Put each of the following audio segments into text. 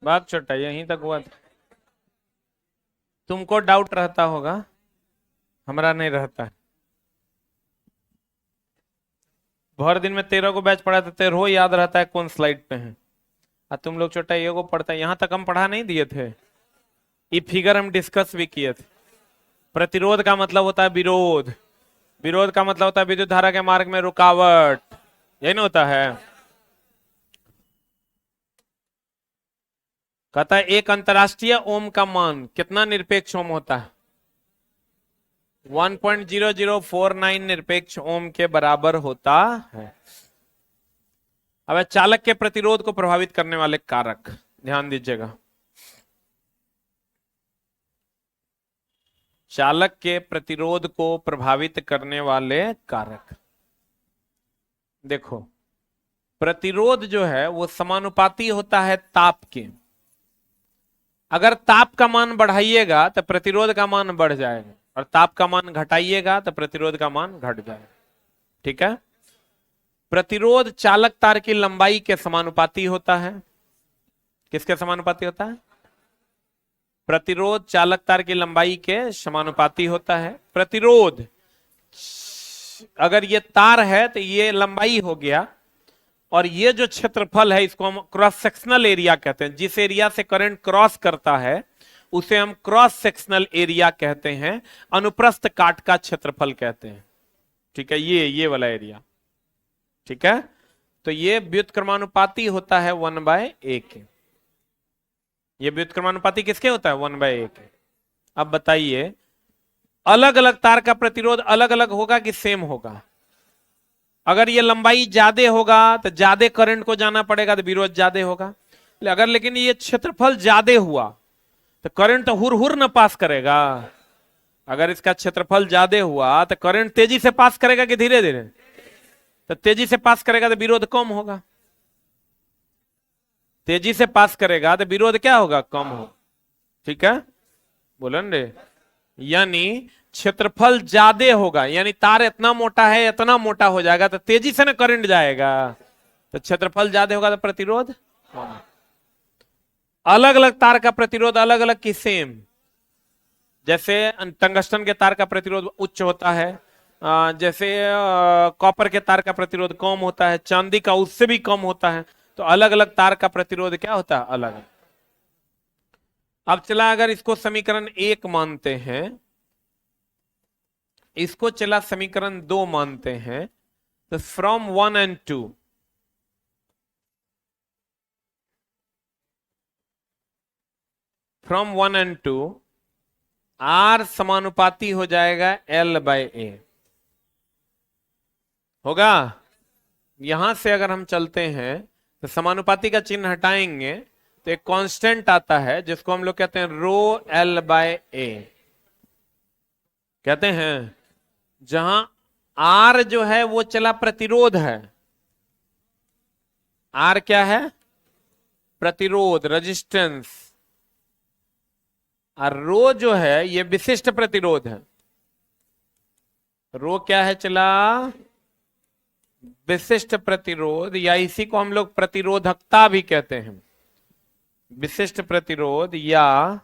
बात छोटा, यहीं तक हुआ था। तुमको डाउट रहता होगा, हमारा नहीं रहता है। भर दिन में 13 को बैच पढ़ा था, 13 याद रहता है कौन स्लाइड पे है। और तुम लोग छोटा ये को पढ़ता है, यहां तक हम पढ़ा नहीं दिए थे। ये फिगर हम डिस्कस भी किए थे। प्रतिरोध का मतलब होता है विरोध, विरोध का मतलब होता है विद्युत धारा के मार्ग में रुकावट, यही ना होता है। कहता है एक अंतरराष्ट्रीय ओम का मान कितना निरपेक्ष ओम होता है? 1.0049 निरपेक्ष ओम के बराबर होता है। अब चालक के प्रतिरोध को प्रभावित करने वाले कारक, ध्यान दीजिएगा। चालक के प्रतिरोध को प्रभावित करने वाले कारक, देखो प्रतिरोध जो है वो समानुपाती होता है ताप के। अगर ताप का मान बढ़ाइएगा तो प्रतिरोध का मान बढ़ जाएगा, और ताप का मान घटाइएगा तो प्रतिरोध का मान घट जाएगा। ठीक है। प्रतिरोध चालक तार की लंबाई के समानुपाती होता है। किसके समानुपाती होता है? प्रतिरोध चालक तार की लंबाई के समानुपाती होता है। प्रतिरोध, अगर ये तार है तो ये लंबाई हो गया, और ये जो क्षेत्रफल है इसको हम क्रॉस सेक्शनल एरिया कहते हैं। जिस एरिया से करंट क्रॉस करता है उसे हम क्रॉस सेक्शनल एरिया कहते हैं, अनुप्रस्थ काट का क्षेत्रफल कहते हैं। ठीक है, ये वाला एरिया। ठीक है, तो ये व्युत्क्रमानुपाती होता है 1/a के। ये व्युत्क्रमानुपाती किसके होता है? 1/a के। अब बताइए, अलग अलग तार का प्रतिरोध अलग अलग होगा कि सेम होगा? अगर ये लंबाई ज्यादा होगा तो ज्यादा करंट को जाना पड़ेगा, तो विरोध ज्यादा होगा। अगर लेकिन ये क्षेत्रफल ज्यादा हुआ तो करंट तो हुर हुर न पास करेगा। अगर इसका क्षेत्रफल ज्यादा हुआ तो करंट तेजी से पास करेगा कि धीरे धीरे? तो तेजी से पास करेगा तो विरोध कम होगा। तेजी से पास करेगा तो विरोध क्या होगा? कम होगा। ठीक है, बोलन रे। यानी क्षेत्रफल ज्यादा होगा, यानी तार इतना मोटा है, इतना मोटा हो जाएगा तो तेजी से ना करंट जाएगा। तो क्षेत्रफल ज्यादा होगा तो प्रतिरोध कम। अलग अलग तार का प्रतिरोध अलग अलग की सेम। जैसे टंगस्टन के तार का प्रतिरोध उच्च होता है, जैसे कॉपर के तार का प्रतिरोध कम होता है, चांदी का उससे भी कम होता है। तो अलग अलग तार का प्रतिरोध क्या होता है? अलग। अब चला, अगर इसको समीकरण 1 मानते हैं, इसको चला समीकरण 2 मानते हैं, तो from 1 and 2, from 1 and 2 are समानुपाती हो जाएगा L/A। होगा? यहां से अगर हम चलते हैं तो समानुपाती का चिन्ह हटाएंगे तो एक कांस्टेंट आता है जिसको हम लोग कहते हैं ρL/A कहते हैं। जहां R जो है वो चला प्रतिरोध है। R क्या है? प्रतिरोध, रेजिस्टेंस। और रो जो है ये विशिष्ट प्रतिरोध है। रो क्या है चला? विशिष्ट प्रतिरोध, या इसी को हम लोग प्रतिरोधकता भी कहते हैं। विशिष्ट प्रतिरोध, या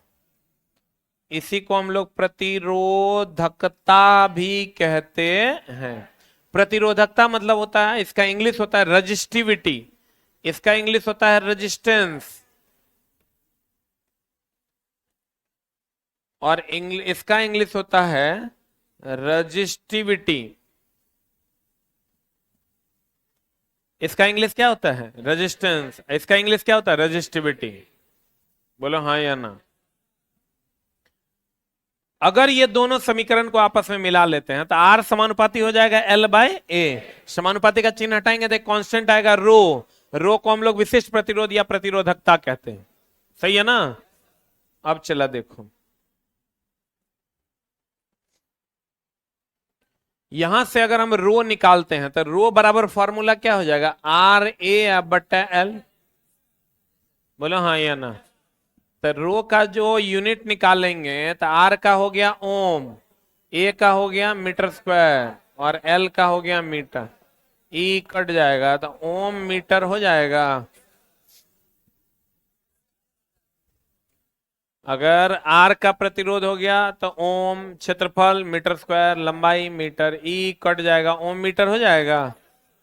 इसी को हम लोग प्रतिरोधकता भी कहते हैं। प्रतिरोधकता मतलब होता है, इसका इंग्लिश होता है रजिस्टिविटी, इसका इंग्लिश होता है रेजिस्टेंस, और इसका इंग्लिश होता है रजिस्टिविटी। इसका इंग्लिश क्या होता है? रेजिस्टेंस। इसका इंग्लिश क्या होता है? रजिस्टिविटी। बोलो हाँ या ना। अगर ये दोनों समीकरण को आपस में मिला लेते हैं तो आर समानुपाती हो जाएगा L/A। समानुपाती का चिन्ह हटाएंगे तो एक कांस्टेंट आएगा रो। रो को हम लोग विशिष्ट प्रतिरोध या प्रतिरोधकता कहते हैं। सही है ना? अब चला देखो, यहां से अगर हम रो निकालते हैं तो रो बराबर फॉर्मूला क्या हो जाएगा? RA/L। बोलो हाँ या ना। तो रो का जो यूनिट निकालेंगे तो आर का हो गया ओम, ए का हो गया मीटर स्क्वायर, और एल का हो गया मीटर। ई कट जाएगा तो ओम मीटर हो जाएगा। अगर आर का प्रतिरोध हो गया तो ओम, क्षेत्रफल मीटर स्क्वायर, लंबाई मीटर, ई कट जाएगा, ओम मीटर हो जाएगा।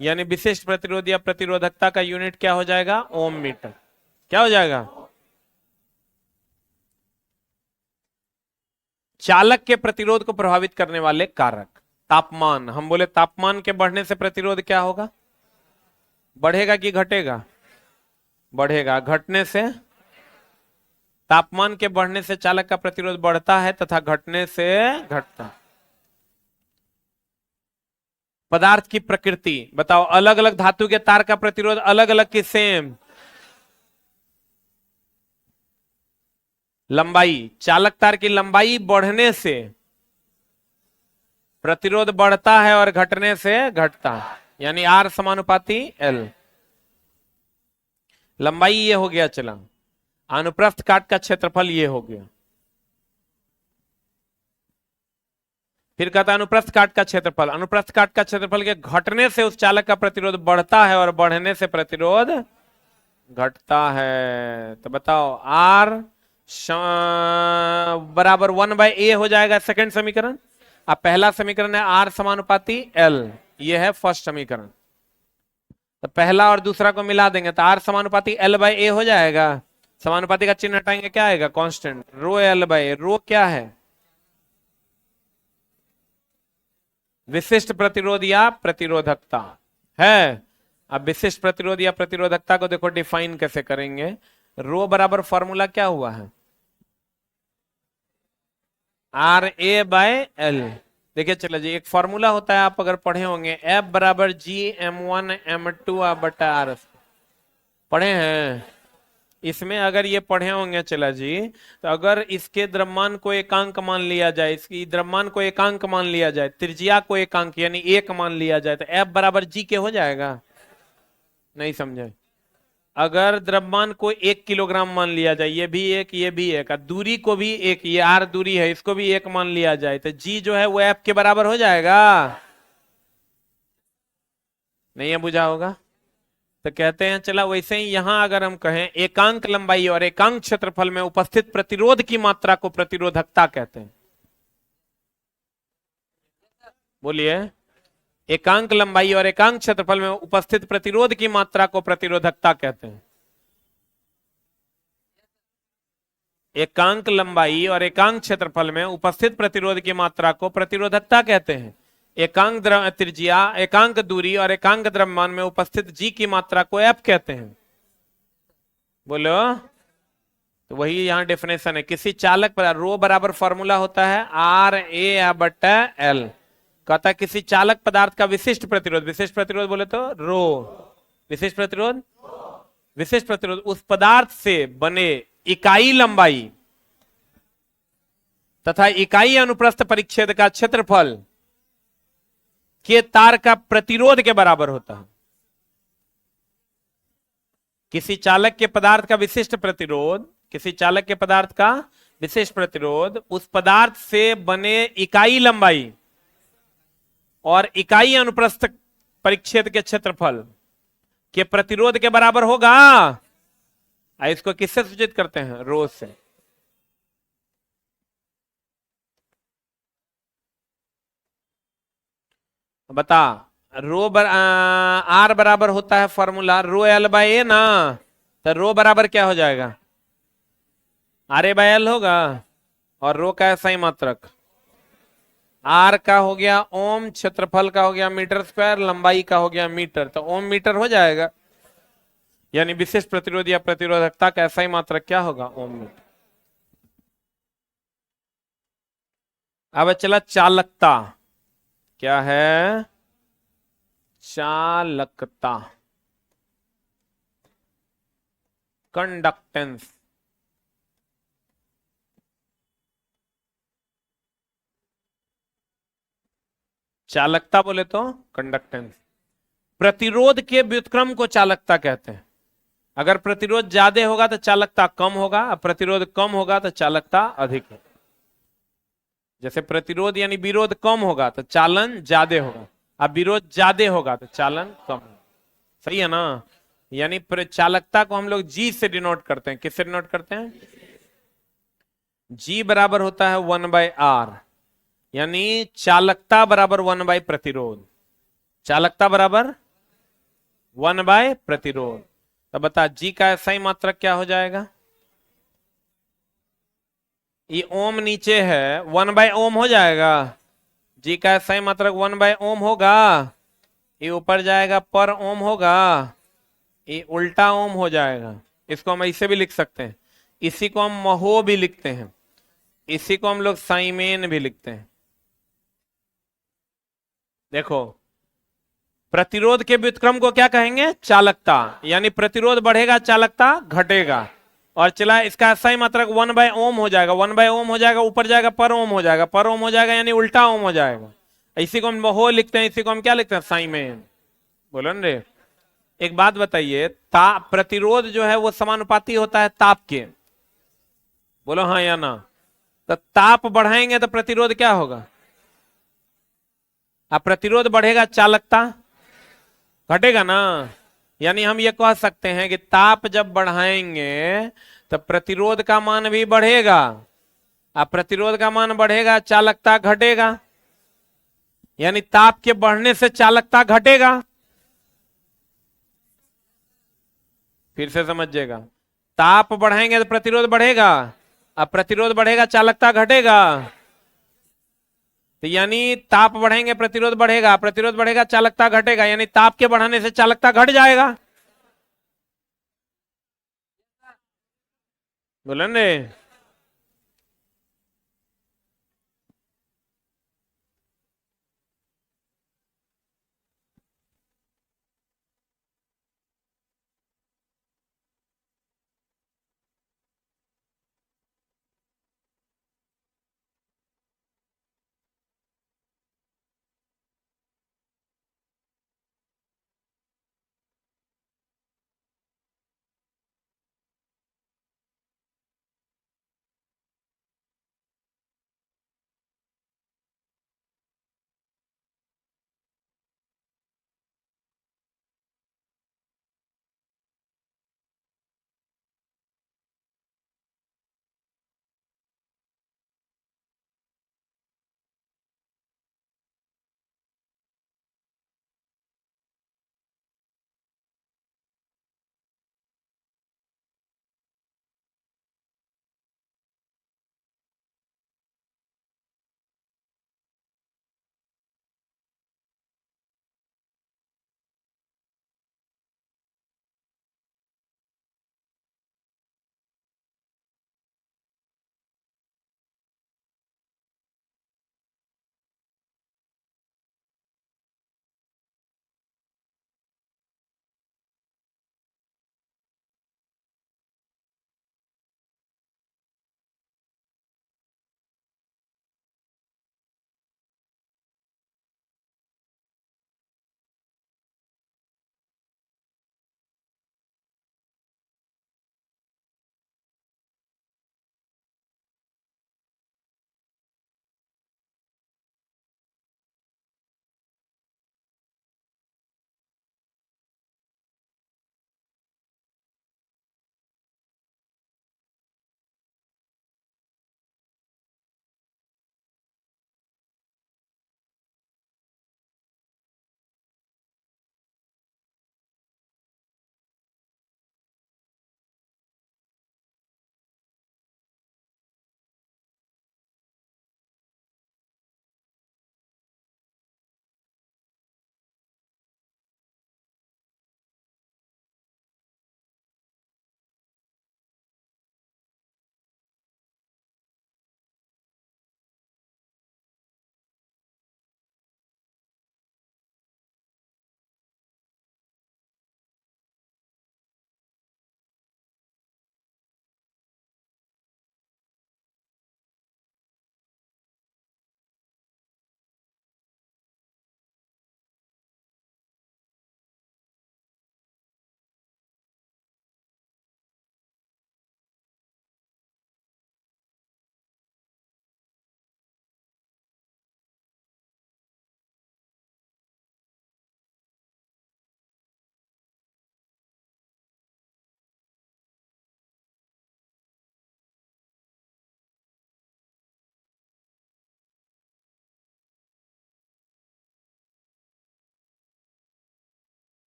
यानी विशिष्ट प्रतिरोध या प्रतिरोधकता का यूनिट क्या हो जाएगा? ओम मीटर। क्या हो जाएगा? चालक के प्रतिरोध को प्रभावित करने वाले कारक। तापमान, हम बोले तापमान के बढ़ने से प्रतिरोध क्या होगा? बढ़ेगा कि घटेगा? बढ़ेगा। घटने से? तापमान के बढ़ने से चालक का प्रतिरोध बढ़ता है तथा घटने से घटता है। पदार्थ की प्रकृति बताओ, अलग अलग धातु के तार का प्रतिरोध अलग अलग कि सेम? लंबाई, चालक तार की लंबाई बढ़ने से प्रतिरोध बढ़ता है और घटने से घटता है, यानी आर समानुपाती एल। लंबाई ये हो गया, चला। अनुप्रस्थ काट का क्षेत्रफल ये हो गया। फिर कहता है अनुप्रस्थ काट का क्षेत्रफल। अनुप्रस्थ काट का क्षेत्रफल के घटने से उस चालक का प्रतिरोध बढ़ता है और बढ़ने से प्रतिरोध घटता है। तो बताओ आर बराबर 1/a हो जाएगा, सेकंड समीकरण। अब पहला समीकरण है आर समानुपाती एल, ये है फर्स्ट समीकरण। तो पहला और दूसरा को मिला देंगे तो आर समानुपाती L/A हो जाएगा। समानुपाती का चिन्ह हटाएंगे, क्या आएगा? कांस्टेंट। रो L/A, रो क्या है? विशिष्ट प्रतिरोध या प्रतिरोधकता है। अब विशिष्ट प्रतिरोध या प्रतिरोधकता को देखो डिफाइन कैसे करेंगे। रो बराबर फॉर्मूला क्या हुआ है? RA/L। देखिए चलो जी, एक फॉर्मूला होता है, आप अगर पढ़े होंगे, F बराबर G m1m2/R। पढ़े हैं? इसमें अगर ये पढ़े होंगे चला जी, तो अगर इसके द्रव्यमान को एकांक मान लिया जाए, इसकी द्रव्यमान को एकांक मान लिया जाए, त्रिज्या को एकांक यानी एक मान लिया जाए, तो F बराबर G के हो जाएगा। नहीं समझे? अगर द्रव्यमान को 1 किलोग्राम मान लिया जाए, ये भी एक, ये भी एक, दूरी को भी एक, ये R दूरी है, इसको भी एक मान लिया जाए, तो G जो है वो F के बराबर हो जाएगा। नहीं है बुझा होगा? तो कहते हैं चला वैसे ही यहां अगर हम कहें एकांक लंबाई और एकांक क्षेत्रफल में उपस्थित प्रतिरोध की मात्रा को प्रतिरोधकता कहते हैं। बोलिए। एकांक लंबाई और एकांक क्षेत्रफल में उपस्थित प्रतिरोध की मात्रा को प्रतिरोधकता कहते हैं। एकांक लंबाई और एकांक क्षेत्रफल में उपस्थित प्रतिरोध की मात्रा को प्रतिरोधकता कहते हैं। एकांक त्रिज्या, एकांक दूरी और एकांक द्रव्यमान में उपस्थित जी की मात्रा को एफ कहते हैं। बोलो। तो वही यहां डेफिनेशन है। किसी चालक पर रो बराबर फॉर्मूला होता है RA/L। कहता है किसी चालक पदार्थ का विशिष्ट प्रतिरोध, विशिष्ट प्रतिरोध बोले तो रो, विशिष्ट प्रतिरोध, विशिष्ट प्रतिरोध उस पदार्थ से बने इकाई लंबाई तथा इकाई अनुप्रस्थ परिच्छेद का क्षेत्रफल के तार का प्रतिरोध के बराबर होता है। किसी चालक के पदार्थ का विशिष्ट प्रतिरोध, किसी चालक के पदार्थ का विशिष्ट प्रतिरोध उस पदार्थ से बने इकाई लंबाई और इकाई अनुप्रस्थ परिच्छेद के क्षेत्रफल के प्रतिरोध के बराबर होगा। इसको किससे सूचित करते हैं? रो से। बता, आर बराबर होता है फॉर्मूला रो L/A ना, तो रो बराबर क्या हो जाएगा? RA/L होगा। और रो का सही मात्रक आर का हो गया ओम, क्षेत्रफल का हो गया मीटर स्क्वायर, लंबाई का हो गया मीटर, तो ओम मीटर हो जाएगा। यानी विशिष्ट प्रतिरोध या प्रतिरोधकता का सही मात्रक क्या होगा? ओम मीटर। अब चला चालकता। क्या है? चालकता, कंडक्टेंस। चालकता बोले तो कंडक्टेंस। प्रतिरोध के व्युत्क्रम को चालकता कहते हैं। अगर प्रतिरोध ज्यादा होगा तो चालकता कम होगा, प्रतिरोध कम होगा तो चालकता अधिक होगा। जैसे प्रतिरोध यानी विरोध कम होगा तो चालन ज्यादा होगा, अब विरोध ज्यादा होगा तो चालन कम होगा। सही है ना? यानी चालकता को हम लोग जी से डिनोट करते हैं। किससे डिनोट करते हैं? जी बराबर होता है 1/r, यानी चालकता बराबर 1/प्रतिरोध। चालकता बराबर 1/प्रतिरोध। तो बता जी का सही मात्रक क्या हो जाएगा? ये ओम नीचे है, 1/ओम हो जाएगा। जी का सही मात्रक 1/ओम होगा। ये ऊपर जाएगा पर ओम होगा। ये उल्टा ओम हो जाएगा। इसको हम ऐसे भी लिख सकते हैं, इसी को हम महो भी लिखते हैं, इसी को हम लोग साइमेन भी लिखते हैं। देखो, प्रतिरोध के व्युत्क्रम को क्या कहेंगे? चालकता। यानी प्रतिरोध बढ़ेगा, चालकता घटेगा। और चला इसका सही मात्रक 1/ओम हो जाएगा। 1/ओम हो जाएगा, ऊपर जाएगा पर ओम हो जाएगा, पर ओम हो जाएगा यानी उल्टा ओम हो जाएगा। इसी को हम हो लिखते हैं, इसी को हम क्या लिखते हैं? साइमेन। बोलो न रे। एक बात बताइए, ताप प्रतिरोध जो है वो समानुपाती होता है ताप के। बोलो हाँ या ना। तो ताप बढ़ाएंगे तो प्रतिरोध क्या होगा? अब प्रतिरोध बढ़ेगा, चालकता घटेगा ना। यानी हम ये कह सकते हैं कि ताप जब बढ़ाएंगे तो प्रतिरोध का मान भी बढ़ेगा। अब प्रतिरोध का मान बढ़ेगा, चालकता घटेगा। यानी ताप के बढ़ने से चालकता घटेगा। फिर से समझिएगा, ताप बढ़ाएंगे तो प्रतिरोध बढ़ेगा। अब प्रतिरोध बढ़ेगा, चालकता घटेगा। तो यानी ताप बढ़ेंगे, प्रतिरोध बढ़ेगा, प्रतिरोध बढ़ेगा, चालकता घटेगा, यानी ताप के बढ़ाने से चालकता घट जाएगा। बोलन रे।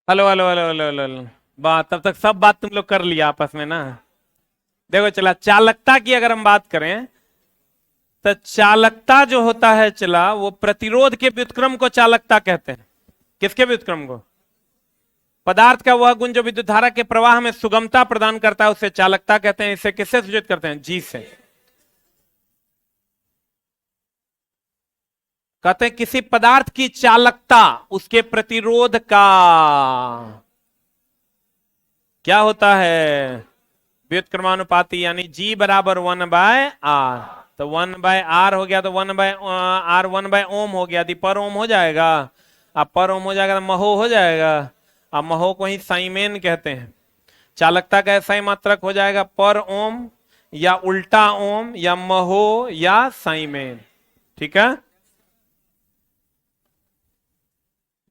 Hello hello hello hello hello hello. बात तब तक सब बात तुम लोग कर लिया आपस में ना। देखो चला, चालकता की अगर हम बात करें तो चालकता जो होता है चला, वो प्रतिरोध के व्युत्क्रम को चालकता कहते हैं। किसके व्युत्क्रम को? पदार्थ का वह गुण जो विद्युत धारा के प्रवाह में सुगमता प्रदान करता है उसे चालकता कहते हैं। इसे किससे सूचित करते हैं? जी से। कहते हैं किसी पदार्थ की चालकता उसके प्रतिरोध का क्या होता है? व्युत्क्रमानुपाती, यानी जी बराबर 1/r। तो 1/r हो गया, तो 1/r 1/ओम हो गया, यदि पर ओम हो जाएगा। अब पर ओम हो जाएगा तो महो हो जाएगा। अब महो को ही साइमेन कहते हैं। चालकता का ऐसा ही मात्रक हो जाएगा, पर ओम या उल्टा ओम या महो या साइमेन। ठीक है।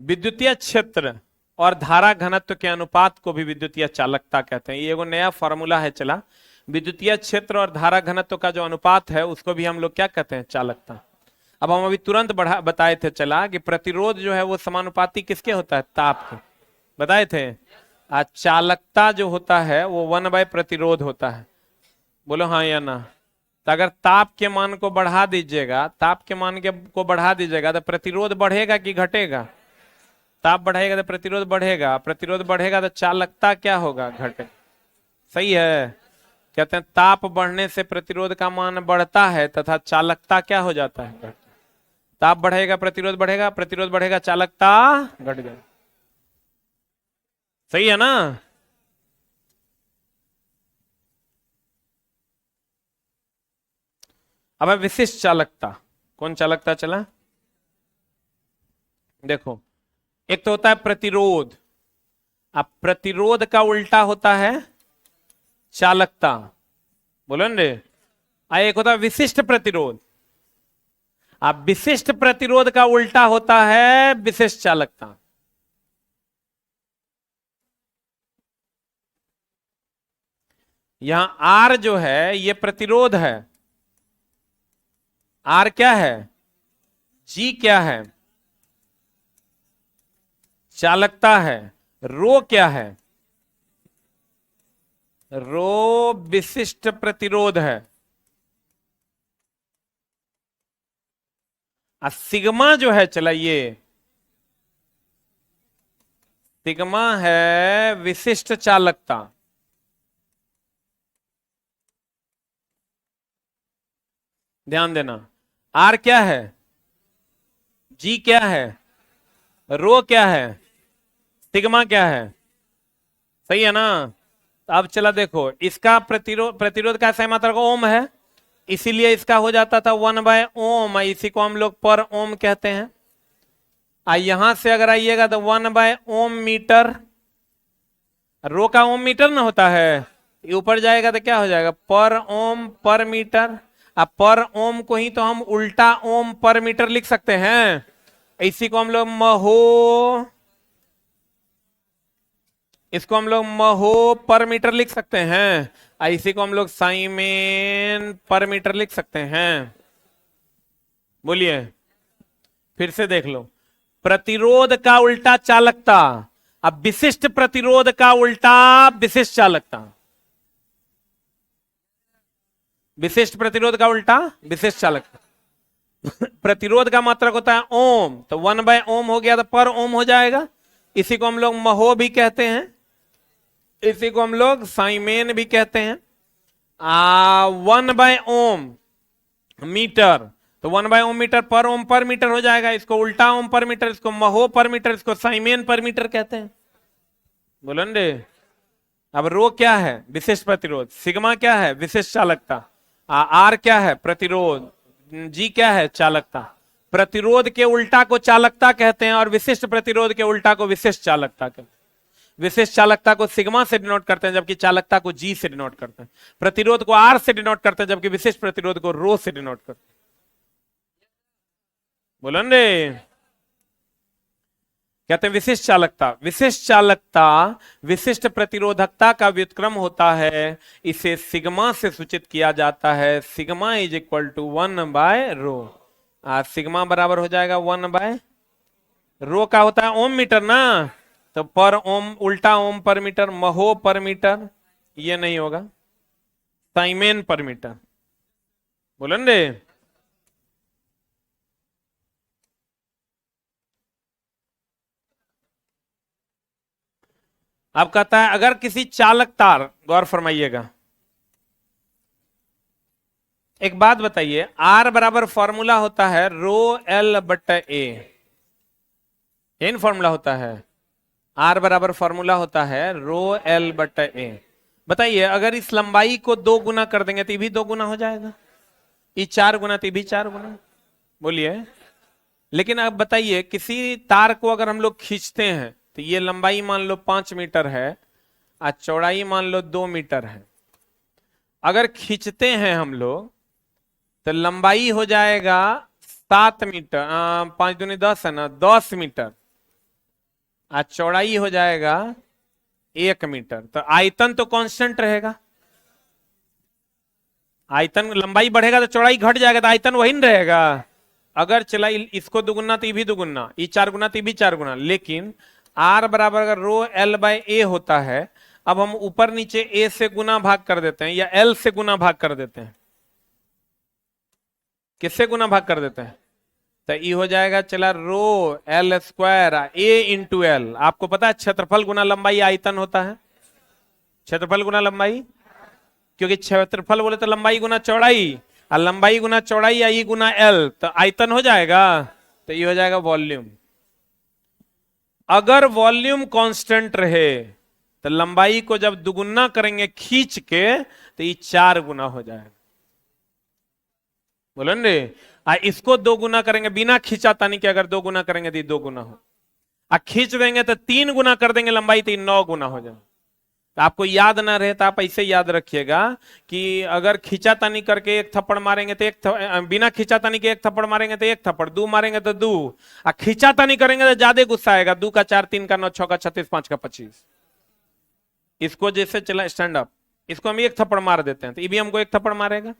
विद्युतीय क्षेत्र और धारा घनत्व के अनुपात को भी विद्युतीय चालकता कहते हैं। ये एगो नया फॉर्मूला है चला। विद्युतीय क्षेत्र और धारा घनत्व का जो अनुपात है उसको भी हम लोग क्या कहते हैं? चालकता। अब हम अभी तुरंत बढ़ा बताए थे चला कि प्रतिरोध जो है वो समानुपाती किसके होता है? ताप के। बताए थे। आज चालकता जो होता है वो 1/प्रतिरोध होता है। बोलो हाँ या ना। तो अगर ताप के मान को बढ़ा दीजिएगा, ताप के मान के को बढ़ा दीजिएगा तो प्रतिरोध बढ़ेगा कि घटेगा? ताप बढ़ेगा तो प्रतिरोध बढ़ेगा, प्रतिरोध बढ़ेगा तो चालकता क्या होगा? घटे। सही है। कहते हैं ताप बढ़ने से प्रतिरोध का मान बढ़ता है तथा चालकता क्या हो जाता है? घटता। ताप बढ़ेगा प्रतिरोध बढ़ेगा, प्रतिरोध बढ़ेगा चालकता घट जाए। सही है ना। अब है विशिष्ट चालकता। कौन चालकता चला? देखो, एक तो होता है प्रतिरोध। अब प्रतिरोध का उल्टा होता है चालकता। बोलो न रे। एक होता है विशिष्ट प्रतिरोध। अब विशिष्ट प्रतिरोध का उल्टा होता है विशिष्ट चालकता। यहां आर जो है ये प्रतिरोध है। आर क्या है? जी क्या है? चालकता है। रो क्या है? रो विशिष्ट प्रतिरोध है। सिग्मा जो है चला, ये सिग्मा है विशिष्ट चालकता। ध्यान देना। आर क्या है? जी क्या है? रो क्या है? सिग्मा क्या है? सही है ना। अब चला देखो, इसका प्रतिरोध, प्रतिरोध का सही मात्रा को ओम है, इसीलिए इसका हो जाता था 1/ओम। इसी को हम लोग पर ओम कहते हैं। यहां से अगर आइएगा तो 1/ओम मीटर। रो का ओम मीटर ना होता है, ऊपर जाएगा तो क्या हो जाएगा? पर ओम पर मीटर। अब पर ओम को ही तो हम उल्टा ओम पर मीटर लिख सकते हैं। इसी को हम लोग महो, इसको हम लोग महो पर मीटर लिख सकते हैं। इसी को हम लोग साइमेन पर मीटर लिख सकते हैं। बोलिए, फिर से देख लो। प्रतिरोध का उल्टा चालकता। अब विशिष्ट प्रतिरोध का उल्टा विशिष्ट चालकता। विशिष्ट प्रतिरोध का उल्टा विशिष्ट चालकता। प्रतिरोध का मात्रक होता है ओम, तो 1/ओम हो गया तो पर ओम हो जाएगा। इसी को हम लोग महो भी कहते हैं, इसी को हम लोग साइमेन भी कहते हैं। 1/ओम मीटर, तो 1/ओम मीटर पर मीटर हो जाएगा। इसको उल्टा ओम पर मीटर, इसको महो पर मीटर, इसको साइमेन पर मीटर कहते हैं। बोलो रे। अब रो क्या है? विशिष्ट प्रतिरोध। सिग्मा क्या है? विशिष्ट चालकता। आर क्या है? प्रतिरोध। जी क्या है? चालकता। प्रतिरोध के उल्टा को चालकता कहते हैं और विशिष्ट प्रतिरोध के उल्टा को विशिष्ट चालकता कहते हैं। विशिष्ट चालकता को सिग्मा से डिनोट करते हैं जबकि चालकता को जी से डिनोट करते हैं। प्रतिरोध को आर से डिनोट करते हैं जबकि विशिष्ट प्रतिरोध को रो से डिनोट करते हैं। बोलो रे। कहते हैं विशिष्ट चालकता। विशिष्ट चालकता विशिष्ट प्रतिरोधकता का व्युत्क्रम होता है। इसे सिग्मा से सूचित किया जाता है। सिग्मा इज इक्वल टू 1/रो। सिग्मा बराबर हो जाएगा 1/रो का होता है ओम मीटर ना। तो पर ओम, उल्टा ओम पर मीटर, महो पर मीटर, ये नहीं होगा, साइमेन पर मीटर। बोलन रे। अब कहता है अगर किसी चालक तार, गौर फरमाइएगा, एक बात बताइए, आर बराबर फॉर्मूला होता है rho L but A, in formula होता है, आर बराबर फॉर्मूला होता है रो एल बट ए। बताइए अगर इस लंबाई को 2 गुना कर देंगे तो ये भी 2 गुना हो जाएगा, ये 4 गुना तो ये भी 4 गुना। बोलिए। लेकिन अब बताइए किसी तार को अगर हम लोग खींचते हैं तो ये लंबाई मान लो 5 मीटर है और चौड़ाई मान लो 2 मीटर है। अगर खींचते हैं हम लोग तो लंबाई हो जाएगा 7 मीटर, 5 दूनी 10 है ना, 10 मीटर, और चौड़ाई हो जाएगा 1 मीटर। तो आयतन तो कांस्टेंट रहेगा, आयतन, लंबाई बढ़ेगा तो चौड़ाई घट जाएगा, तो आयतन वही नहीं रहेगा। अगर चला इसको दुगुना तो ये भी दुगुना, ये 4 गुना तो ये भी 4 गुना। लेकिन आर बराबर अगर रो एल बाय ए होता है, अब हम ऊपर नीचे ए से गुना भाग कर देते हैं या एल से गुना भाग कर देते हैं, किससे गुना भाग कर देते हैं, तो ये हो जाएगा चला रो एल स्क्वायर ए इंटू एल। आपको पता है क्षेत्रफल गुना लंबाई आयतन होता है, क्षेत्रफल गुना लंबाई, क्योंकि क्षेत्रफल बोले तो लंबाई गुना चौड़ाई, और लंबाई गुना चौड़ाई या ई गुना एल, तो आयतन हो जाएगा, तो ये हो जाएगा वॉल्यूम। अगर वॉल्यूम कांस्टेंट रहे तो लंबाई को जब दुगुना करेंगे खींच के तो ये 4 गुना हो जाएगा। बोलो रे। इसको 2 गुना करेंगे बिना खींचातानी के, अगर 2 गुना करेंगे तो ये 2 गुना हो, खींच देंगे तो 3 गुना कर देंगे लंबाई तो 9 गुना हो जाए। तो आपको याद ना रहे तो आप ऐसे याद रखिएगा कि अगर खींचातानी करके 1 थप्पड़ मारेंगे तो बिना खींचातानी के 1 थप्पड़ मारेंगे तो 1 थप्पड़, 2 मारेंगे तो 2, और खींचातानी करेंगे तो ज्यादा गुस्सा आएगा। 2 का 4, 3 का 9, 6 का 36, 5 का 25। इसको जैसे चला स्टैंड अप, इसको हम 1 थप्पड़ मार देते हैं तो ये भी हमको 1 थप्पड़ मारेगा।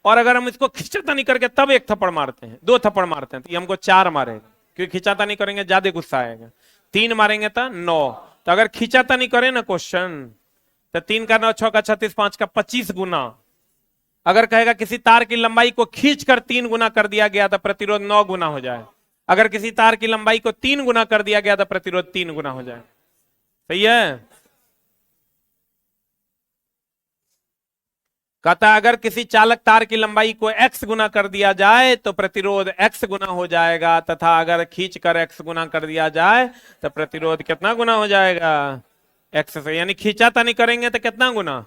और अगर हम इसको खींचातानी करके तब 1 थप्पड़ मारते हैं, 2 थप्पड़ मारते हैं तो ये हमको 4 मारेगा, क्योंकि खींचातानी करेंगे ज्यादा गुस्सा आएगा। 3 मारेंगे तो 9। तो अगर खींचातानी करें ना क्वेश्चन, तो 3 का 9, 6 का 36, 5 का 25 गुना। अगर कहेगा किसी तार की लंबाई को खींचकर 3 गुना कर दिया गया तो प्रतिरोध 9 गुना हो जाए। अगर किसी तार की लंबाई को 3 गुना कर दिया गया तो प्रतिरोध 3 गुना हो जाए। सही है। कहता है अगर किसी चालक तार की लंबाई को x गुना कर दिया जाए तो प्रतिरोध x गुना हो जाएगा, तथा अगर खींचकर x गुना कर दिया जाए तो प्रतिरोध कितना गुना हो जाएगा, x से। यानी खींचातानी करेंगे तो कितना गुना,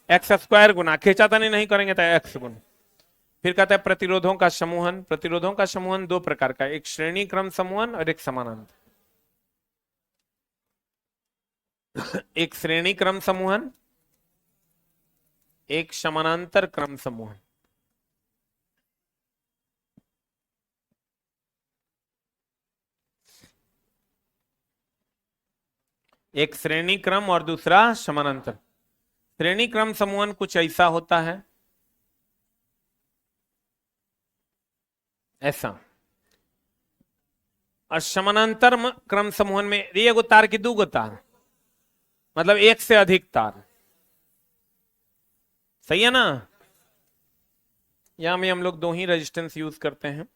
x स्क्वायर गुना, खींचातानी नहीं करेंगे तो x गुना। फिर कहता है प्रतिरोधों का समूहन। प्रतिरोधों का समूहन 2 प्रकार का, एक श्रेणी क्रम समूहन और एक समानांतर। एक श्रेणी क्रम समूहन, एक समानांतर क्रम समूह। एक श्रेणी क्रम और दूसरा समानांतर। श्रेणी क्रम समूहन कुछ ऐसा होता है, ऐसा। और समानांतर क्रम समूहन में एगो तार की 2 तार, मतलब 1 से अधिक तार। सही है ना। यहां में हम लोग 2 ही रेजिस्टेंस यूज करते हैं।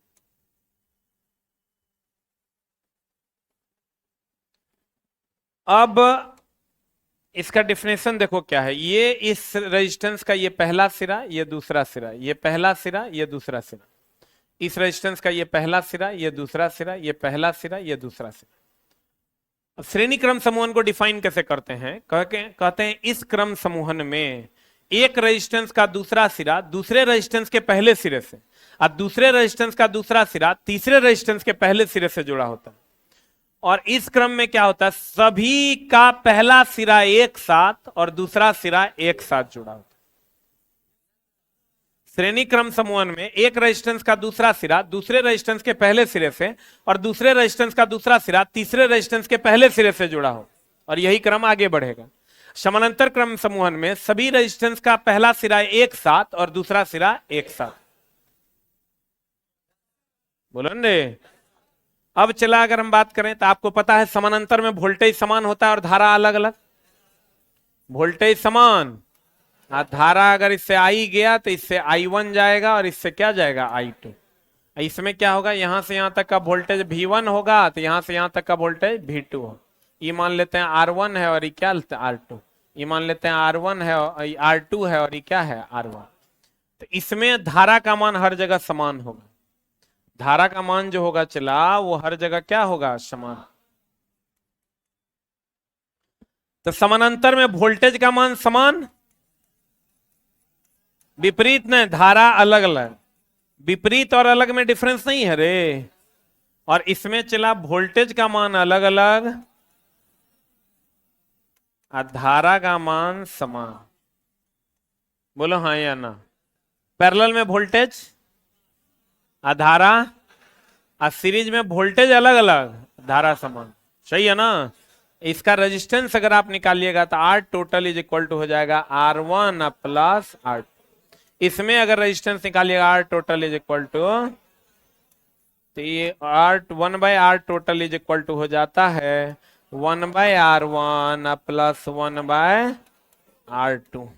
अब इसका डिफिनेशन देखो क्या है। ये इस रेजिस्टेंस का ये पहला सिरा, ये दूसरा सिरा, ये पहला सिरा, ये दूसरा सिरा। इस रेजिस्टेंस का ये पहला सिरा, ये दूसरा सिरा, ये पहला सिरा, ये दूसरा सिरा। अब श्रेणी क्रम समूहन को डिफाइन कैसे करते हैं, कहते हैं इस क्रम समूहन में एक रेजिस्टेंस का दूसरा सिरा दूसरे रेजिस्टेंस के पहले सिरे से, और दूसरे रेजिस्टेंस का दूसरा सिरा तीसरे रेजिस्टेंस के पहले सिरे से जुड़ा होता है। और इस क्रम में क्या होता है, सभी का पहला सिरा एक साथ और दूसरा सिरा एक साथ जुड़ा होता है। श्रेणी क्रम समूहन में एक रेजिस्टेंस का दूसरा सिरा दूसरे रेजिस्टेंस के पहले सिरे से और दूसरे रेजिस्टेंस का दूसरा सिरा तीसरे रेजिस्टेंस के पहले सिरे से जुड़ा हो, और यही क्रम आगे बढ़ेगा। समानांतर क्रम समूहन में सभी रेजिस्टेंस का पहला सिरा एक साथ और दूसरा सिरा एक साथ। बोलो रे। अब चला अगर हम बात करें तो आपको पता है समानांतर में वोल्टेज समान होता है और धारा अलग अलग। वोल्टेज समान, धारा अगर इससे आई गया तो इससे I1 जाएगा और इससे क्या जाएगा I2। इसमें क्या होगा, यहां से यहां तक का वोल्टेज V1 होगा तो यहां से यहां तक का वोल्टेज V2 हो। ये मान लेते हैं R1 है और ये क्या लेते हैं R2। ये मान लेते हैं R1 है और R2 है और ये क्या है R1। तो इसमें धारा का मान हर जगह समान होगा। धारा का मान जो होगा चला वो हर जगह क्या होगा, समान। तो समानांतर में वोल्टेज का मान समान, विपरीत नहीं, धारा अलग अलग। विपरीत और अलग में डिफरेंस नहीं है रे। और इसमें चला वोल्टेज का मान अलग अलग और धारा का मान समान। बोलो हाँ या ना। पैरेलल में वोल्टेज और धारा, और सीरीज में वोल्टेज अलग अलग, धारा समान। सही है ना। इसका रेजिस्टेंस अगर आप निकालिएगा तो R total is equal to हो जाएगा R1 प्लस R2। इसमें अगर रेजिस्टेंस निकालिएगा R total is equal to, तो ये R1 by R total is equal to हो जाता है 1 by R1 plus 1 by R2।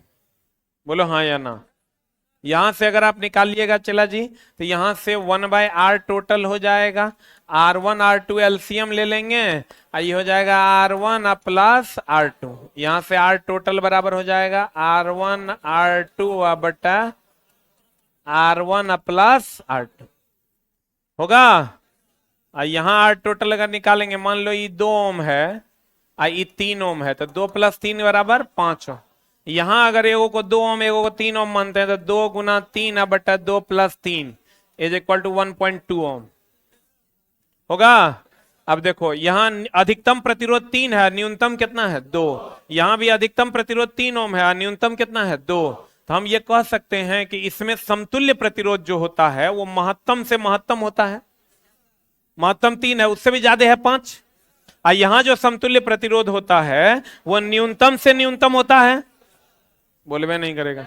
बोलो हाँ या ना। यहां से अगर आप निकालिएगा चला जी तो यहां से 1 बाय R टोटल हो जाएगा, R1 R2 एलसीएम ले लेंगे, ये हो जाएगा R1 प्लस R2। यहां से R टोटल बराबर हो जाएगा R1 R2 बटा R1 प्लस R2 होगा। यहां R टोटल अगर निकालेंगे, मान लो ये 2 ओम है और ये 3 ओम है, तो 2 प्लस 3 बराबर 5 ओम। यहां अगर एगो को 2 ओम एगो को 3 ओम मानते हैं तो 2 गुना 3 बटा 2 प्लस 3 इज इक्वल टू 1.2 ओम होगा। अब देखो यहां अधिकतम प्रतिरोध 3 है, न्यूनतम कितना है 2। यहां भी अधिकतम प्रतिरोध 3 ओम है, न्यूनतम कितना है 2। तो हम ये कह सकते हैं कि इसमें समतुल्य प्रतिरोध जो होता है वो महत्तम से महत्तम होता है। महत्तम 3 है, उससे भी ज्यादा है 5। और यहां जो समतुल्य प्रतिरोध होता है वो न्यूनतम से न्यूनतम होता है। बोलवे नहीं करेगा।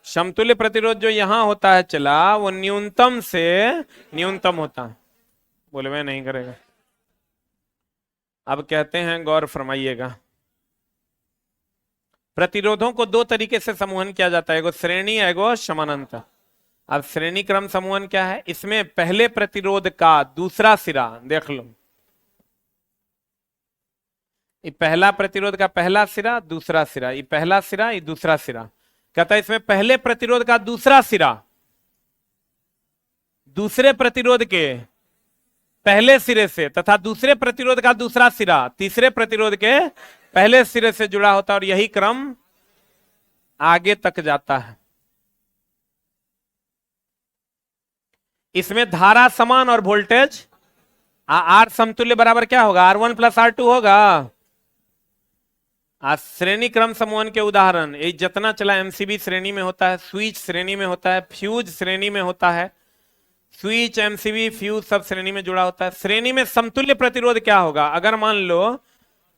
समतुल्य प्रतिरोध जो यहां होता है चला वो न्यूनतम से न्यूनतम होता है। बोलवे नहीं करेगा। अब कहते हैं, गौर फरमाइएगा, प्रतिरोधों को 2 तरीके से समूहन किया जाता है, एगो श्रेणी है एगो समानांतर। अब श्रेणी क्रम समूहन क्या है, इसमें पहले प्रतिरोध का दूसरा सिरा देख लो, ये पहला प्रतिरोध का पहला सिरा दूसरा सिरा, ये पहला सिरा ये दूसरा सिरा। कहता है इसमें पहले प्रतिरोध का दूसरा सिरा दूसरे प्रतिरोध के पहले सिरे से तथा दूसरे प्रतिरोध का दूसरा सिरा तीसरे प्रतिरोध के पहले सिरे से जुड़ा होता है और यही क्रम आगे तक जाता है। इसमें धारा समान और वोल्टेज आर समतुल्य बराबर क्या होगा, R1 प्लस R2 होगा। आज श्रेणी क्रम समूहन के उदाहरण ये जितना चला एमसीबी श्रेणी में होता है, स्विच श्रेणी में होता है, फ्यूज श्रेणी में होता है। स्विच एमसीबी फ्यूज सब श्रेणी में जुड़ा होता है। श्रेणी में समतुल्य प्रतिरोध क्या होगा, अगर मान लो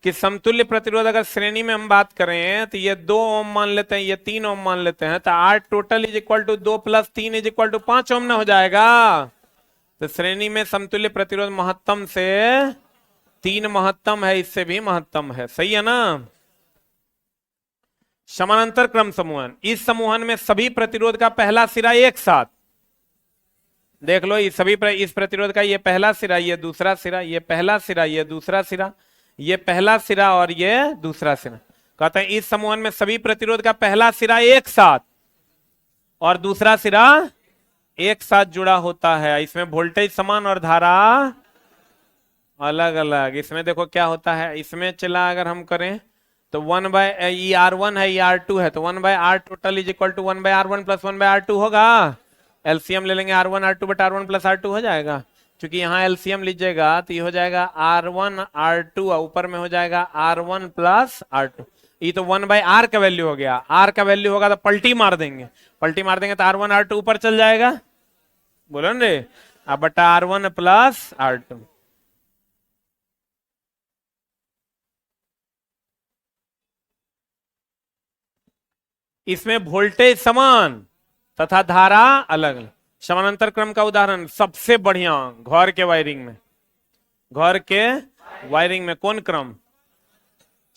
कि समतुल्य प्रतिरोध अगर श्रेणी में हम बात करें तो ये 2 ओम मान लेते हैं, ये 3 ओम मान लेते हैं, तो R total is equal to 2 plus 3 is equal to 5 ohm ना हो जाएगा। तो श्रेणी में समतुल्य प्रतिरोध महत्तम से 3 महत्तम है, इससे भी महत्तम है। सही है ना। समानांतर क्रम समूहन, इस समूहन में सभी प्रतिरोध का पहला सिरा एक साथ देख लो, ये सभी इस प्रतिरोध का ये पहला सिरा ये दूसरा सिरा, ये पहला सिरा ये दूसरा सिरा, ये पहला सिरा और ये दूसरा सिरा। कहते हैं इस समूहन में सभी प्रतिरोध का पहला सिरा एक साथ और दूसरा सिरा एक साथ जुड़ा होता है। इसमें वोल्टेज समान और धारा अलग अलग। इसमें देखो क्या होता है, इसमें चला अगर हम करें तो 1 बाय ये R1 है ये R2 है, तो 1 by R total is equal to 1 by R1 plus 1 by R2 होगा। एलसीएम ले लेंगे R1 R2 बटा R1 प्लस R2 हो जाएगा। क्योंकि यहाँ एलसीएम लीजिएगा तो ये हो जाएगा R1 R2 ऊपर में हो जाएगा R1 प्लस R2। ये तो 1 बाय R का वैल्यू हो गया, R का वैल्यू होगा तो पलटी मार देंगे, पलटी मार देंगे तो R1 R2 ऊपर चल जाएगा। बोलो न रे, अब बटा R1 प्लस R2। इसमें वोल्टेज समान तथा धारा अलग अलग। समानांतर क्रम का उदाहरण सबसे बढ़िया घर के वायरिंग में घर के वायरिंग में कौन क्रम?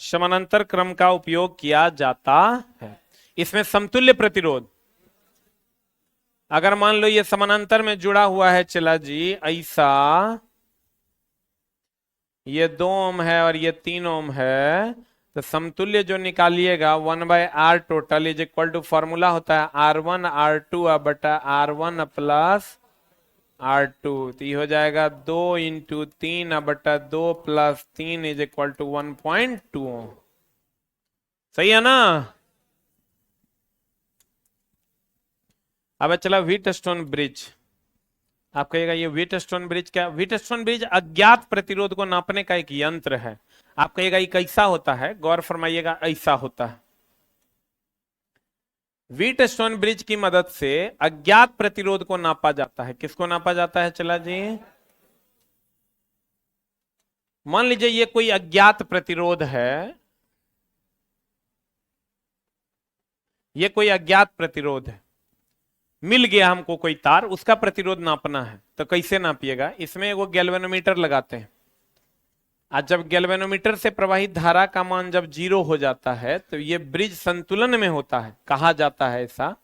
समानांतर क्रम का उपयोग किया जाता है। इसमें समतुल्य प्रतिरोध, अगर मान लो ये समानांतर में जुड़ा हुआ है, चला जी ऐसा, ये 2 ओम है और ये 3 ओम है, तो समतुल्य जो निकालिएगा 1/r total is equal to, formula होता है R1 R2 बटा R1 प्लस R2, तो ये हो जाएगा 2 × 3 बटा 2 प्लस 3 इज इक्वल टू 1.2 ओम। सही है ना? अब चला व्हीटस्टोन ब्रिज। आप कहिएगा ये व्हीटस्टोन ब्रिज क्या? व्हीटस्टोन ब्रिज अज्ञात प्रतिरोध को नापने का एक यंत्र है। आप कहिएगा ये कैसा होता है? गौर फरमाइएगा, ऐसा होता है। व्हीटस्टोन ब्रिज की मदद से अज्ञात प्रतिरोध को नापा जाता है। किसको नापा जाता है? चला जी, मान लीजिए ये कोई अज्ञात प्रतिरोध है, ये कोई अज्ञात प्रतिरोध है, मिल गया हमको कोई तार, उसका प्रतिरोध नापना है। तो कैसे नापिएगा? इसमें वो गैल्वेनोमीटर लगाते हैं। आज जब गैल्वेनोमीटर से प्रवाहित धारा का मान जब 0 हो जाता है तो ये ब्रिज संतुलन में होता है। कहा जाता है ऐसा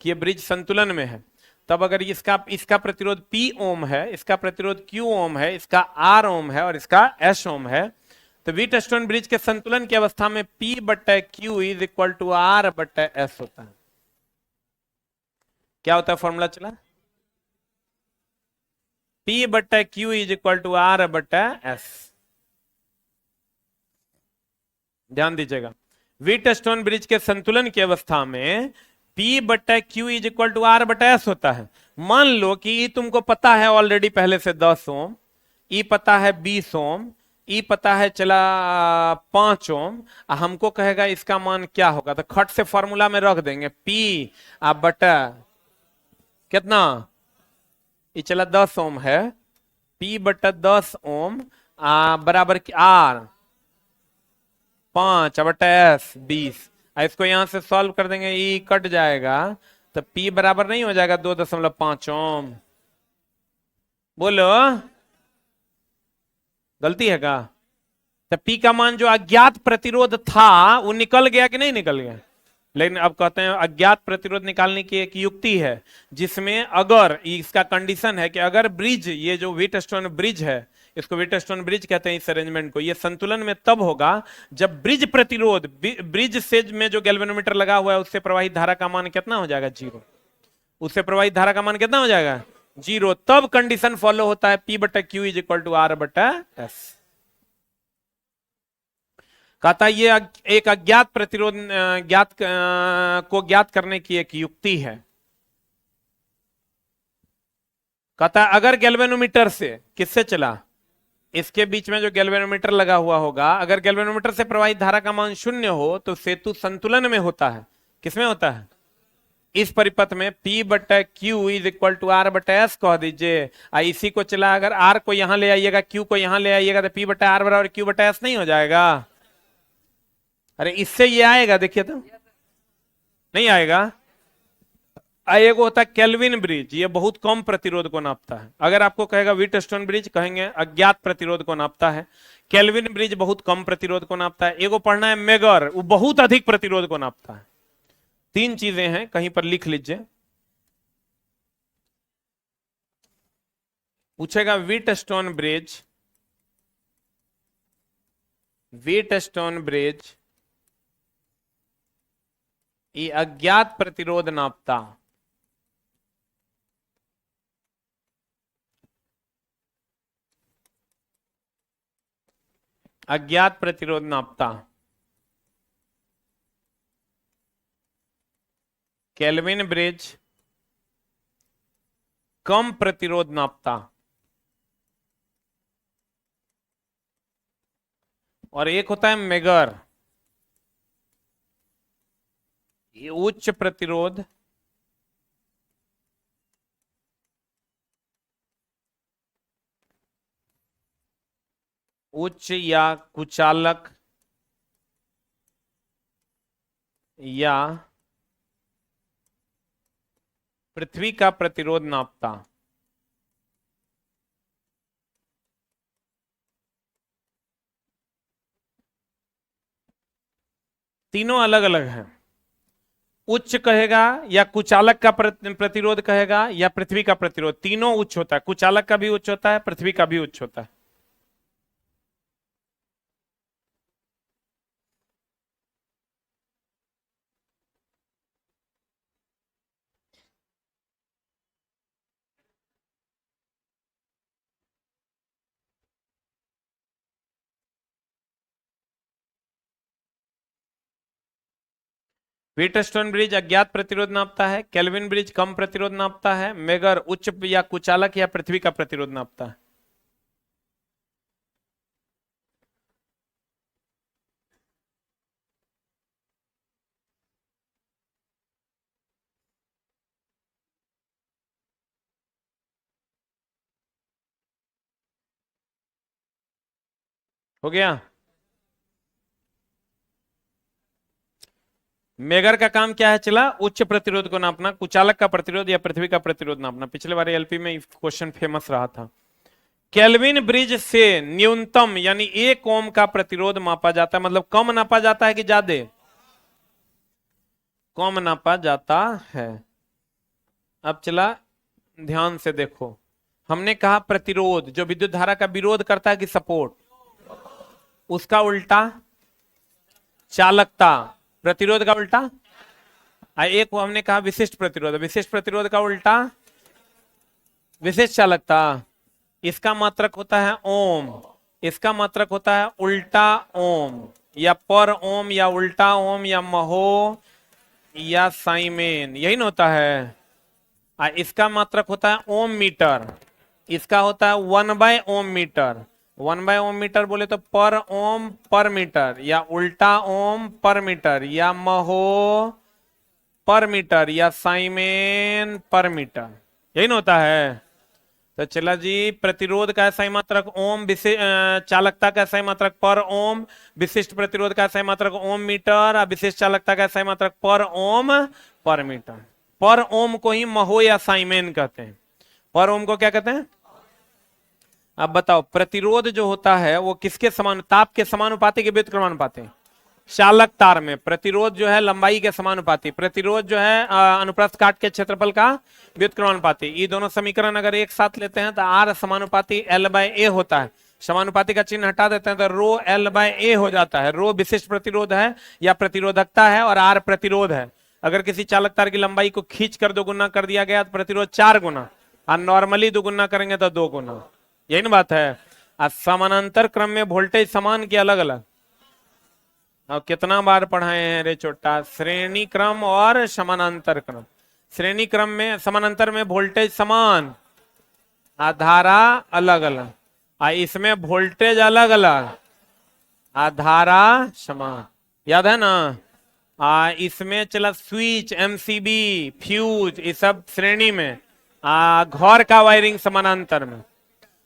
कि ये ब्रिज संतुलन में है। तब अगर इसका प्रतिरोध P ओम है, इसका प्रतिरोध Q ओम है, इसका R ओम है और इसका S ओम है, तो व्हीटस्टोन ब्रिज के संतुलन की अवस्था में P बटा Q is equal to R बटा S होता है। क्या होता है फॉर्मूला? चला, P बटा Q is equal to R बटा S। ध्यान दीजिएगा, व्हीटस्टोन ब्रिज के संतुलन की अवस्था में P बटा Q is equal to R बटा S होता है। मान लो कि E तुमको पता है ऑलरेडी पहले से 10 ओम, E पता है 20 ओम, E पता है चला 5 ओम, हमको कहेगा इसका मान क्या होगा, तो खट से फॉर्मूला में रख देंगे P बटा कितना, ये चला 10 ओम है, P बटा 10 ओम बराबर R 5 बटा S 20। इसको यहां से सॉल्व कर देंगे, ई कट जाएगा, तो P बराबर नहीं हो जाएगा 2.5 ओम? बोलो, गलती है का? तो P का मान जो अज्ञात प्रतिरोध था वो निकल गया कि नहीं निकल गया? लेकिन अब कहते हैं अज्ञात प्रतिरोध निकालने की एक युक्ति है, जिसमें अगर इसका कंडीशन है कि अगर ब्रिज, ये जो व्हीटस्टोन ब्रिज है, इसको व्हीटस्टोन ब्रिज कहते हैं इस अरेंजमेंट को, ये संतुलन में तब होगा जब ब्रिज प्रतिरोध, ब्रिज से में जो गैल्वेनोमीटर लगा हुआ है उससे प्रवाहित धारा का मान कितना हो जाएगा? 0। उससे प्रवाहित धारा का मान कितना हो जाएगा? 0। तब कंडीशन फॉलो होता है P बटा Q is equal to R बटा S। कहता है ये एक अज्ञात प्रतिरोध ज्ञात करने की एक युक्ति है। कहता है अगर गैल्वेनोमीटर से, किससे चला, इसके बीच में जो गैल्वेनोमीटर लगा हुआ होगा, अगर गैल्वेनोमीटर से प्रवाहित धारा का मान 0 हो तो सेतु संतुलन में होता है। किसमें होता है? इस परिपथ में P बटा Q is equal to R बटा S कह दीजिए। इसी को चला, अगर R को यहां ले आइएगा, Q को यहां ले आइएगा, तो P बटा R बराबर Q बटा S नहीं हो जाएगा? अरे इससे ये आएगा, देखिए तो नहीं आएगा। एक होता है केल्विन ब्रिज, ये बहुत कम प्रतिरोध को नापता है। अगर आपको कहेगा व्हीटस्टोन ब्रिज, कहेंगे अज्ञात प्रतिरोध को नापता है। केल्विन ब्रिज बहुत कम प्रतिरोध को नापता है। एगो पढ़ना है मेगर, वो बहुत अधिक प्रतिरोध को नापता है। 3 चीजें हैं, कहीं पर लिख लीजिए। पूछेगा व्हीटस्टोन ब्रिज, व्हीटस्टोन ब्रिज ये अज्ञात प्रतिरोध नापता, अज्ञात प्रतिरोध नापता। केल्विन ब्रिज कम प्रतिरोध नापता, और एक होता है मेगर, ये उच्च प्रतिरोध उच्च या कुचालक या पृथ्वी का प्रतिरोध नापता। तीनों अलग अलग हैं। उच्च कहेगा या कुचालक का प्रतिरोध कहेगा या पृथ्वी का प्रतिरोध, तीनों उच्च होता है। कुचालक का भी उच्च होता है, पृथ्वी का भी उच्च होता है। व्हीटस्टोन ब्रिज अज्ञात प्रतिरोध नापता है, केल्विन ब्रिज कम प्रतिरोध नापता है, मेगर उच्च या कुचालक या पृथ्वी का प्रतिरोध नापता है। हो गया। मेगर का काम क्या है, चला उच्च प्रतिरोध को नापना, कुचालक का प्रतिरोध या पृथ्वी का प्रतिरोध नापना। पिछले बार एलपी में क्वेश्चन फेमस रहा था। केल्विन ब्रिज से न्यूनतम यानी 1 ओम का प्रतिरोध मापा जाता है, मतलब कम नापा जाता है कि ज्यादा? कम नापा जाता है। अब चला ध्यान से देखो, हमने कहा प्रतिरोध जो विद्युत धारा का विरोध करता है कि सपोर्ट, उसका उल्टा चालकता, प्रतिरोध का उल्टा। एक वो हमने कहा विशिष्ट प्रतिरोध, विशिष्ट प्रतिरोध का उल्टा विशिष्ट चालकता। इसका मात्रक होता है ओम, इसका मात्रक होता है उल्टा ओम या पर ओम या उल्टा ओम या महो या साइमेन, यही ना होता है। इसका मात्रक होता है ओम मीटर, इसका होता है 1/ओम मीटर। 1/ओम मीटर बोले तो पर ओम पर मीटर या उल्टा ओम पर मीटर या महो पर मीटर या साइमेन पर मीटर, यही ना होता है। तो चला जी, प्रतिरोध का सही मात्रक ओम, चालकता का सही मात्रक पर ओम, विशिष्ट प्रतिरोध का सही मात्रक ओम मीटर और विशिष्ट चालकता का सही मात्रक पर ओम पर मीटर। पर ओम को ही महो या साइमेन कहते हैं। पर ओम को क्या कहते हैं? अब बताओ, प्रतिरोध जो होता है वो किसके समान, ताप के समानुपाती के व्युत्क्रमानुपाती? चालक तार में प्रतिरोध जो है लंबाई के समानुपाती, प्रतिरोध जो है अनुप्रस्थ काट के क्षेत्रफल का व्युत्क्रमानुपाती। ये दोनों समीकरण अगर एक साथ लेते हैं तो आर समानुपाती L/A होता है। समानुपाती का चिन्ह हटा देते हैं तो रो L/A हो जाता है। रो विशिष्ट प्रतिरोध है या प्रतिरोधकता है और आर प्रतिरोध है। अगर किसी चालक तार की लंबाई को खींच कर 2 गुना कर दिया गया तो प्रतिरोध 4 गुना, और नॉर्मली 2 गुना करेंगे तो 2 गुना, यही ना बात है। समानांतर क्रम में वोल्टेज समान की अलग अलग, अब कितना बार पढ़ाए हैं रे छोटा, श्रेणी क्रम और समानांतर क्रम। श्रेणी क्रम में, समानांतर में वोल्टेज समान, धारा अलग अलग, इसमें वोल्टेज अलग अलग, धारा समान, याद है ना। इसमें चला स्विच, एमसीबी, फ्यूज, ये सब श्रेणी में, घर का वायरिंग समानांतर में।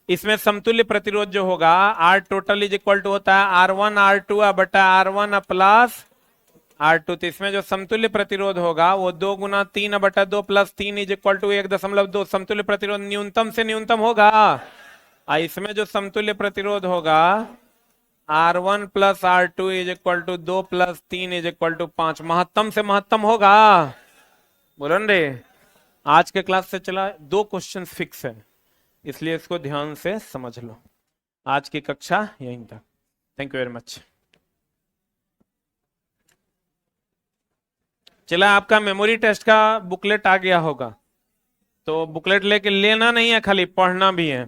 इसमें समतुल्य प्रतिरोध जो होगा R total is equal to होता है R1 R2 बटा R1 प्लस R2। तो इसमें जो समतुल्य प्रतिरोध होगा वो 2 गुना 3 बटा 2 प्लस 3 इज इक्वल टू 1.2। समतुल्य प्रतिरोध न्यूनतम से न्यूनतम होगा। इसमें जो समतुल्य प्रतिरोध होगा R1 plus R2 is equal to 2 plus 3 is equal to 5, महत्तम से महत्तम होगा। बोलो रे, आज के क्लास से चला 2 क्वेश्चन फिक्स है, इसलिए इसको ध्यान से समझ लो। आज की कक्षा यहीं तक। Thank you very much. चला, आपका मेमोरी टेस्ट का बुकलेट आ गया होगा, तो बुकलेट लेके लेना नहीं है, खाली पढ़ना भी है।